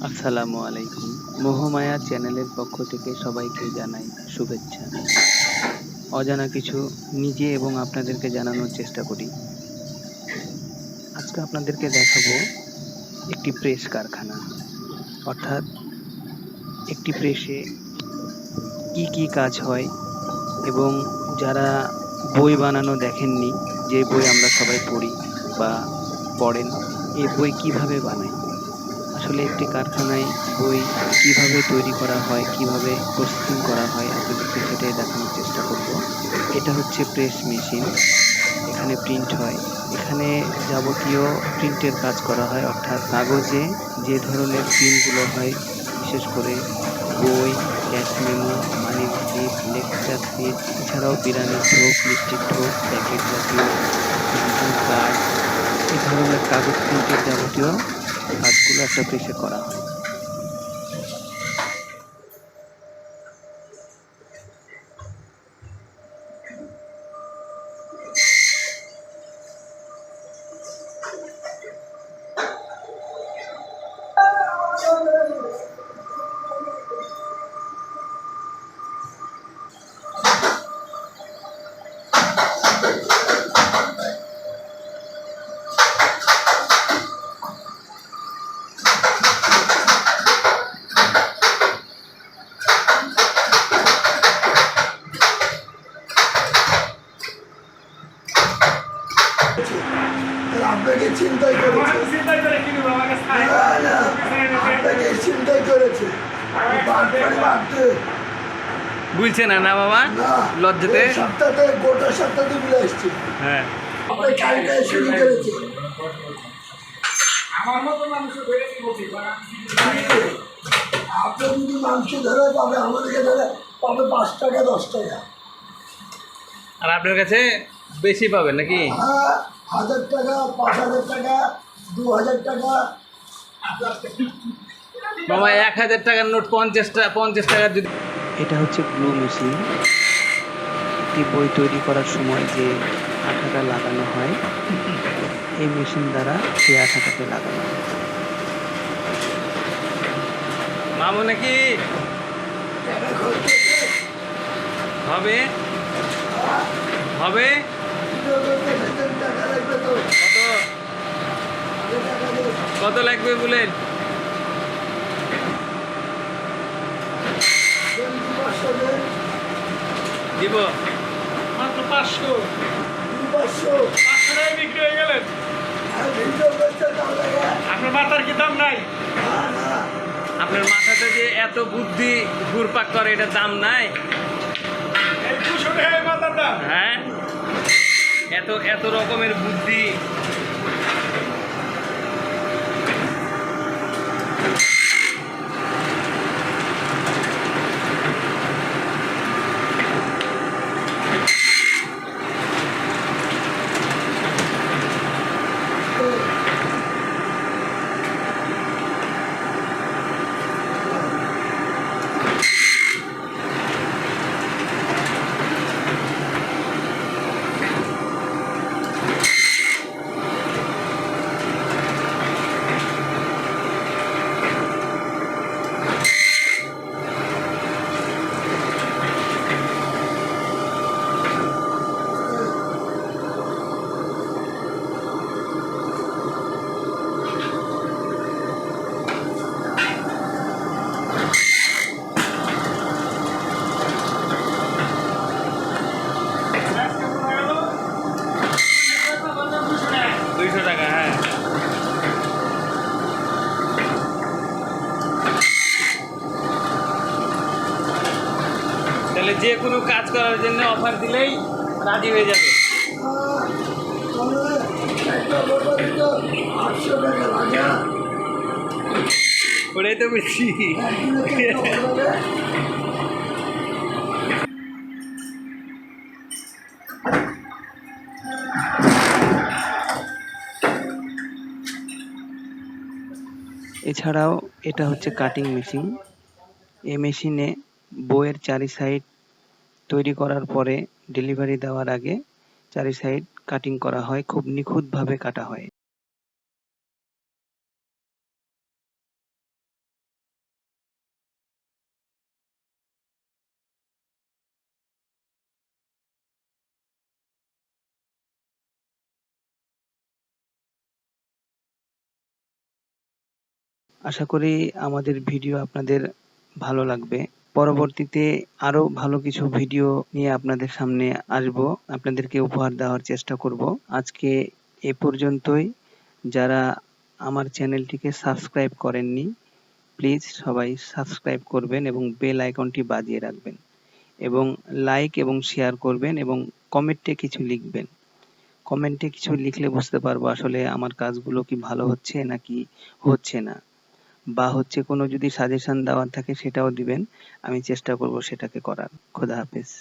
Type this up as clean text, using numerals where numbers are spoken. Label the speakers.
Speaker 1: আসসালামু আলাইকুম। মোহমায়া চ্যানেলের পক্ষ থেকে সবাইকে জানাই শুভেচ্ছা। অজানা কিছু নিজে এবং আপনাদেরকে জানানোর চেষ্টা করি। আজকে আপনাদেরকে দেখাবো একটি প্রেস কারখানা। অর্থাৎ একটি প্রেসে কি কাজ হয় এবং যারা বই বানানো দেখেননি, যে বই আমরা সবাই পড়ি বা পড়েন, এই বই কিভাবে বানায়? আসলে একটি কারখানায় বই কিভাবে তৈরি করা হয়, কিভাবে প্রসেসিং করা হয় আপনাদেরকে সেটাই দেখানোর চেষ্টা করব। এটা হচ্ছে প্রেস মেশিন। এখানে প্রিন্ট হয়। এখানে যাবতীয় প্রিন্টের কাজ করা হয়, অর্থাৎ কাগজে যে ধরনের প্রিন্টগুলো হয়, বিশেষ করে বই, cash memo, money receipt, lecture sheet, এছাড়াও বিরানির ঠোক, মিষ্টির ঠোক, প্যাকেট জাতীয় ভিজিটিং কার্ড, এই ধরনের কাগজ প্রিন্টের যাবতীয় কাজগুলো একটা প্রেসে করা হয়।
Speaker 2: আপনাকে চিন্তাই করেছে, আপনাকে চিন্তাই করেছে।
Speaker 1: বুঝছে না না বাবা, লজ্জাতে
Speaker 2: সপ্তাহে গোটা সপ্তাহে মিলে এসছে।
Speaker 1: হ্যাঁ,
Speaker 2: আপনার কাজটা শুরু করেছে। আপনি যদি মাংস ধরে পাবে, আমাদেরকে ধরে পাবে 5 টাকা 10 টাকা।
Speaker 1: আর আপনার কাছে বেশি পাবেন নাকি?
Speaker 2: হ্যাঁ, 1000 টাকা, 5000 টাকা, 2000 টাকা।
Speaker 1: বাবা 1000 টাকার নোট 50 টাকার যদি। এটা হচ্ছে গ্লু মেশিন। একটি বই তৈরি করার সময় যে আঠাটা লাগানো হয়, এই মেশিন দ্বারা সেই আঠাটাকে লাগানো হয়। মামু নাকি হবে হবে
Speaker 2: টাকা লাগবে তো,
Speaker 1: কত
Speaker 2: টাকা দেবে।
Speaker 1: কত লাগবে বলেন?
Speaker 2: 500 দেন,
Speaker 1: দিব মাত্র 500।
Speaker 2: 500
Speaker 1: টাকায় বিক্রি হয়ে গেলেন।
Speaker 2: আর ভিডিও করতে দাও লাগে।
Speaker 1: আপনার মাথার কি দাম নাই?
Speaker 2: না,
Speaker 1: আপনার মাথাতে যে এত বুদ্ধি ঘুরপাক করে, এটা দাম নাই? হ্যাঁ, এত এত রকমের বুদ্ধি। টাকা, হ্যাঁ। তাহলে যে কোনো কাজ করার জন্য অফার দিলেই রাজি হয়ে যাবে।
Speaker 2: একটা বোতল তো 800 টাকা লাগে।
Speaker 1: ওটাই তো বেশি। এছাড়াও এটা হচ্ছে কাটিং মেশিন। এই মেশিনে বইয়ের চারি সাইড তৈরি করার পরে ডেলিভারি দেওয়ার আগে চারি সাইড কাটিং করা হয়, খুব নিখুঁতভাবে কাটা হয়। আশা করি আমাদের ভিডিও আপনাদের ভালো লাগবে। পরবর্তীতে আরো ভালো কিছু ভিডিও নিয়ে আপনাদের সামনে আসবো, আপনাদেরকে উপহার দেওয়ার চেষ্টা করব। আজকে এ পর্যন্তই। যারা আমার চ্যানেলটিকে সাবস্ক্রাইব করেননি, প্লিজ সবাই সাবস্ক্রাইব করবেন এবং বেল আইকনটি বাজিয়ে রাখবেন এবং লাইক এবং শেয়ার করবেন এবং কমেন্টে কিছু লিখবেন। কমেন্টে কিছু লিখলে বুঝতে পারবো আসলে আমার কাজগুলো কি ভালো হচ্ছে নাকি হচ্ছে না, বা হচ্ছে কোনো যদি সাজেশন দেওয়ার থাকে সেটাও দিবেন, আমি চেষ্টা করব সেটাকে করার। খোদা হাফেজ।